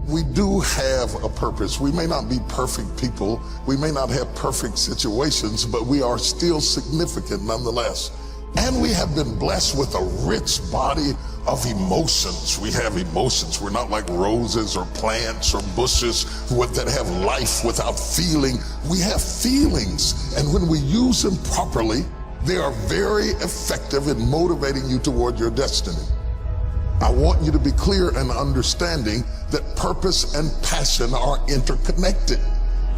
We do have a purpose. We may not be perfect people. We may not have perfect situations, but we are still significant nonetheless. And we have been blessed with a rich body of emotions. We have emotions. We're not like roses or plants or bushes that have life without feeling. We have feelings, and when we use them properly, they are very effective in motivating you toward your destiny. I want you to be clear and understanding that purpose and passion are interconnected.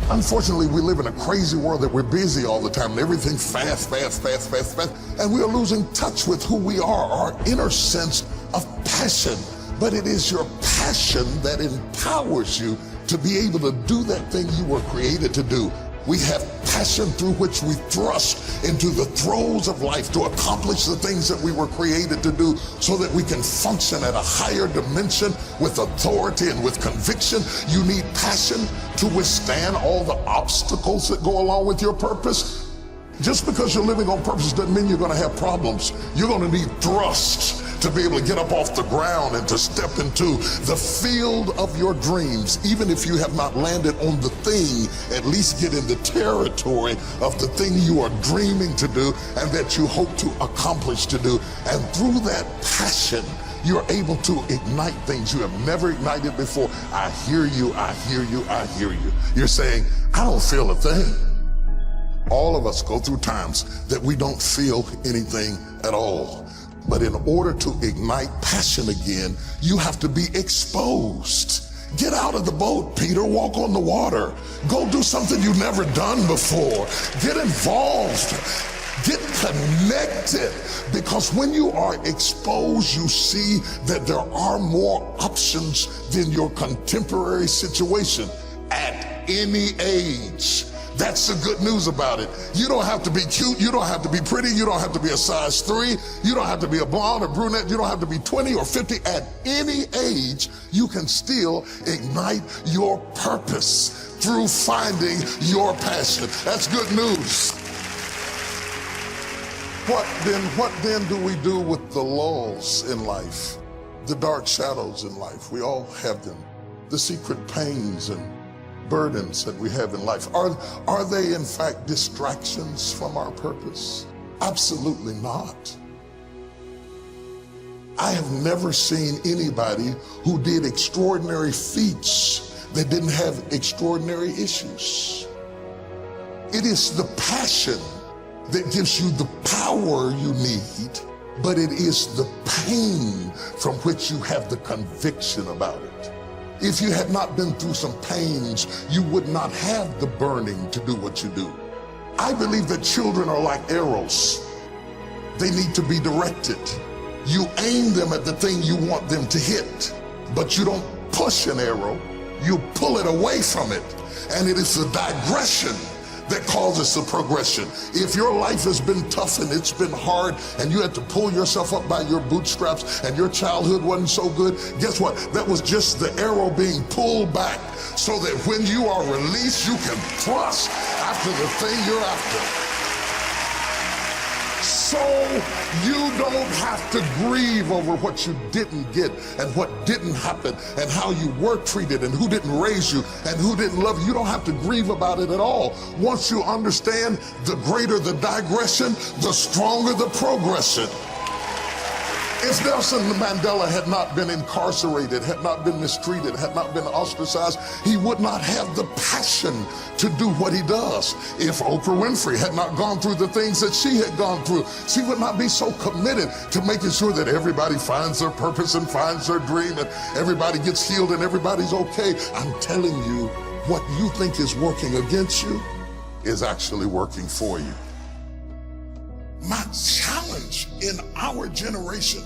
Unfortunately, we live in a crazy world that we're busy all the time and everything fast, and we are losing touch with who we are, our inner sense of passion. But it is your passion that empowers you to be able to do that thing you were created to do. We have passion through which we thrust into the throes of life to accomplish the things that we were created to do so that we can function at a higher dimension with authority and with conviction. You need passion to withstand all the obstacles that go along with your purpose. Just because you're living on purpose doesn't mean you're going to have problems. You're going to need thrust to be able to get up off the ground and to step into the field of your dreams. Even if you have not landed on the thing, at least get in the territory of the thing you are dreaming to do and that you hope to accomplish to do. And through that passion, you're able to ignite things you have never ignited before. I hear you, I hear you, I hear you. You're saying, I don't feel a thing. All of us go through times that we don't feel anything at all. But in order to ignite passion again, you have to be exposed. Get out of the boat, Peter. Walk on the water. Go do something you've never done before. Get involved. Get connected. Because when you are exposed, you see that there are more options than your contemporary situation at any age. That's the good news about it. You don't have to be cute. You don't have to be pretty. You don't have to be a size 3. You don't have to be a blonde or brunette. You don't have to be 20 or 50. At any age, you can still ignite your purpose through finding your passion. That's good news. What then do we do with the lulls in life? The dark shadows in life. We all have them. The secret pains and burdens that we have in life. Are they in fact distractions from our purpose? Absolutely not. I have never seen anybody who did extraordinary feats that didn't have extraordinary issues. It is the passion that gives you the power you need, but it is the pain from which you have the conviction about it. If you had not been through some pains, you would not have the burning to do what you do. I believe that children are like arrows. They need to be directed. You aim them at the thing you want them to hit, but you don't push an arrow, you pull it away from it. And it is the digression that causes the progression. If your life has been tough and it's been hard and you had to pull yourself up by your bootstraps and your childhood wasn't so good, guess what? That was just the arrow being pulled back so that when you are released, you can thrust after the thing you're after. So you don't have to grieve over what you didn't get and what didn't happen and how you were treated and who didn't raise you and who didn't love you. You don't have to grieve about it at all. Once you understand, the greater the digression, the stronger the progression. If Nelson Mandela had not been incarcerated, had not been mistreated, had not been ostracized, he would not have the passion to do what he does. If Oprah Winfrey had not gone through the things that she had gone through, she would not be so committed to making sure that everybody finds their purpose and finds their dream and everybody gets healed and everybody's okay. I'm telling you, what you think is working against you is actually working for you. My challenge in our generation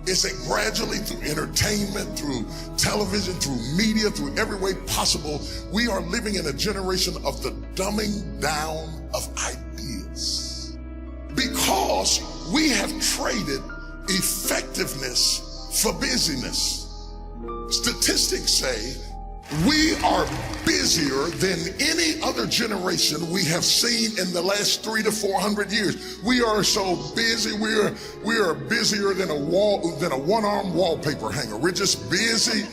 is that gradually through entertainment, through television, through media, through every way possible, we are living in a generation of the dumbing down of ideas. Because we have traded effectiveness for busyness. Statistics say we are busier than any other generation we have seen in the last 300 to 400 years. We are so busy. We are busier than a one-arm wallpaper hanger. We're just busy.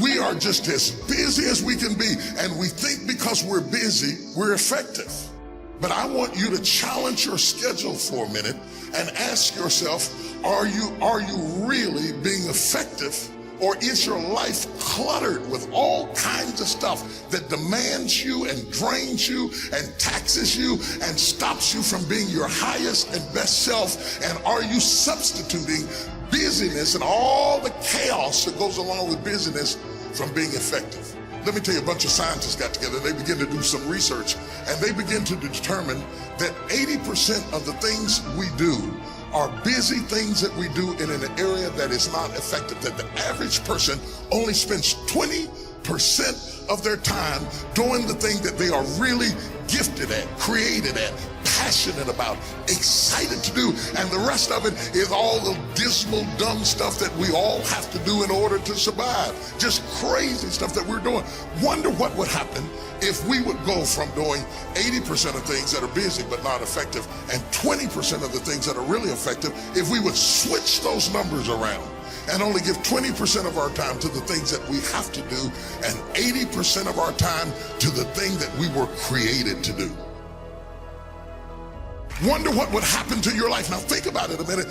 We are just as busy as we can be, and we think because we're busy, we're effective. But I want you to challenge your schedule for a minute and ask yourself, are you really being effective? Or is your life cluttered with all kinds of stuff that demands you and drains you and taxes you and stops you from being your highest and best self? And are you substituting busyness and all the chaos that goes along with busyness from being effective? Let me tell you, a bunch of scientists got together and they began to do some research, and they begin to determine that 80% of the things we do are busy things that we do in an area that is not effective, that the average person only spends 20% of their time doing the thing that they are really gifted at, created at, passionate about, excited to do, and the rest of it is all the dismal, dumb stuff that we all have to do in order to survive. Just crazy stuff that we're doing. Wonder what would happen if we would go from doing 80% of things that are busy but not effective and 20% of the things that are really effective if we would switch those numbers around and only give 20% of our time to the things that we have to do and 80% of our time to the thing that we were created to do. Wonder what would happen to your life. Now think about it a minute.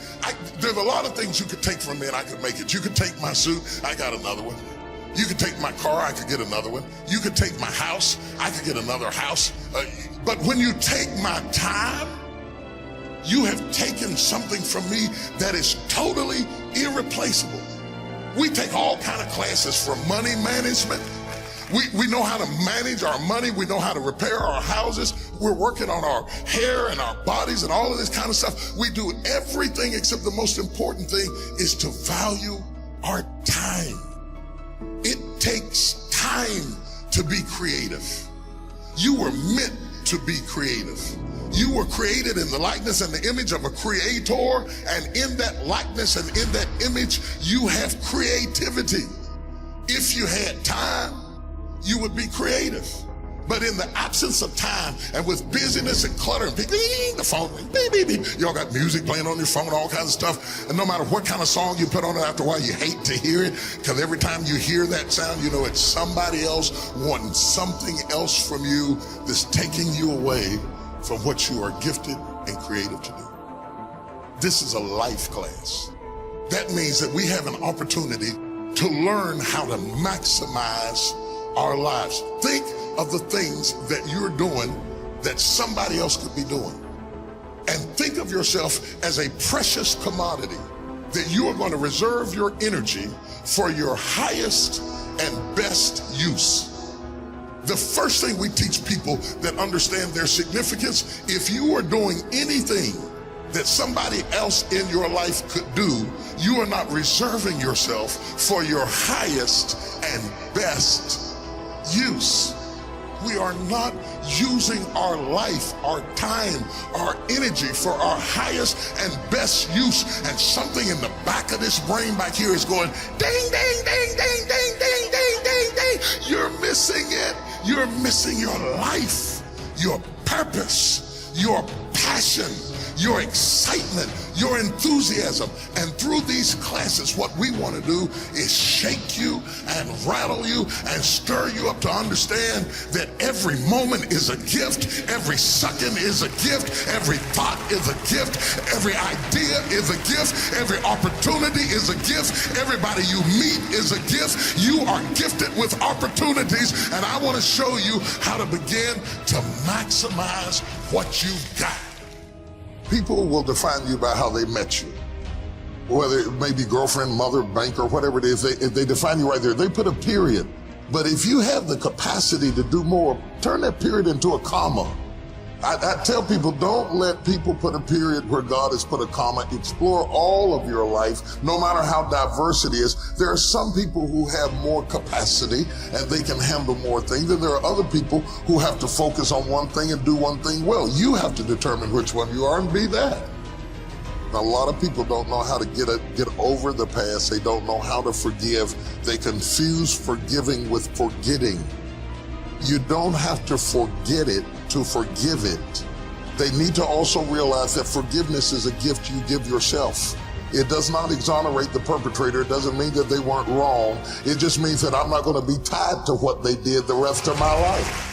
There's a lot of things you could take from me and I could make it. You could take my suit, I got another one. You could take my car, I could get another one. You could take my house, I could get another house. But when you take my time, you have taken something from me that is totally irreplaceable. We take all kind of classes for money management. We know how to manage our money. We know how to repair our houses. We're working on our hair and our bodies and all of this kind of stuff. We do everything except the most important thing is to value our time. It takes time to be creative. You were meant to be creative. You were created in the likeness and the image of a creator, and in that likeness and in that image, you have creativity. If you had time, you would be creative. But in the absence of time and with busyness and clutter and the phone, beep, beep, beep. Y'all got music playing on your phone, all kinds of stuff. And no matter what kind of song you put on it, after a while you hate to hear it, because every time you hear that sound, you know it's somebody else wanting something else from you that's taking you away from what you are gifted and creative to do. This is a life class. That means that we have an opportunity to learn how to maximize our lives. Think of the things that you're doing that somebody else could be doing. And think of yourself as a precious commodity that you are going to reserve your energy for your highest and best use. The first thing we teach people that understand their significance, if you are doing anything that somebody else in your life could do, you are not reserving yourself for your highest and best use. We are not using our life, our time, our energy for our highest and best use. And something in the back of this brain back here is going ding, ding, ding, ding, ding, ding, ding, ding, ding. You're missing it. You're missing your life, your purpose, your passion, your excitement, your enthusiasm. And through these classes, what we want to do is shake you and rattle you and stir you up to understand that every moment is a gift, every second is a gift, every thought is a gift, every idea is a gift, every opportunity is a gift, everybody you meet is a gift. You are gifted with opportunities, and I want to show you how to begin to maximize what you've got. People will define you by how they met you. Whether it may be girlfriend, mother, banker, whatever it is, they define you right there. They put a period. But if you have the capacity to do more, turn that period into a comma. I tell people, don't let people put a period where God has put a comma. Explore all of your life, no matter how diverse it is. There are some people who have more capacity and they can handle more things, and there are other people who have to focus on one thing and do one thing well. You have to determine which one you are and be that. Now, a lot of people don't know how to get over the past. They don't know how to forgive. They confuse forgiving with forgetting. You don't have to forget it to forgive it. They need to also realize that forgiveness is a gift you give yourself. It does not exonerate the perpetrator. It doesn't mean that they weren't wrong. It just means that I'm not going to be tied to what they did the rest of my life.